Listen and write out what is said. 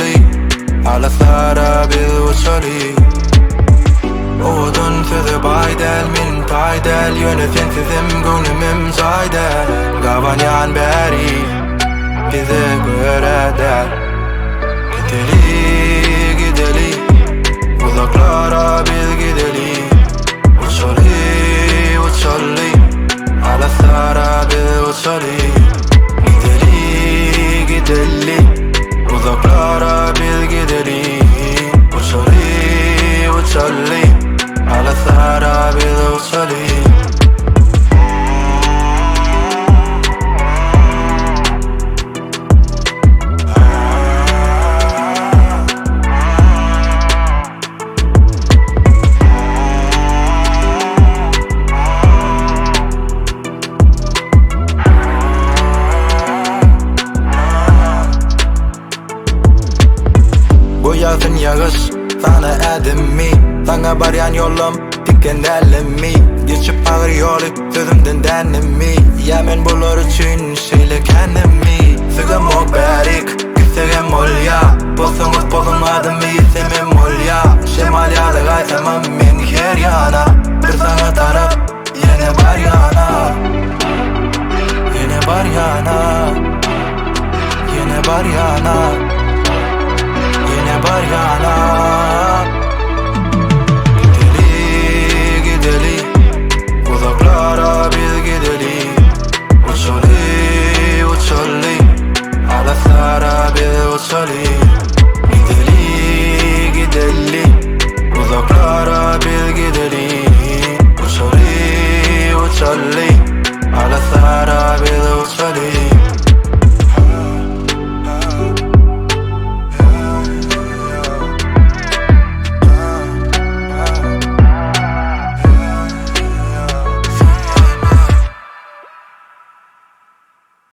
وصلي على ثارة بالوصلي Oğudun sözü baydel min taydel Yönetin sizim günümüm zaydel Gavanyan beri bize göre der Gideli gideli uzaklara biz gideli Uçali uçali ala sara biz uçali Gideli gideli uzaklara biz gideli Uçali uçali على الثارة بيوصلي Bu yazın yağış sana edinmi Sana baryan yolum diken elimi Geçip ağır yolu sözümden denimi Yemin bulur için şeyle kendimi Sığım o berik, güçsüğüm ol ya Bolsunuz bolun adımı isimim ol ya Şemalyalı gaysamım men her yana Bir sana taraf yine var yana Yine var yana Yine var yana Yine var yana Uzaklara biz gideli Uçali uçali ala sara biz uçali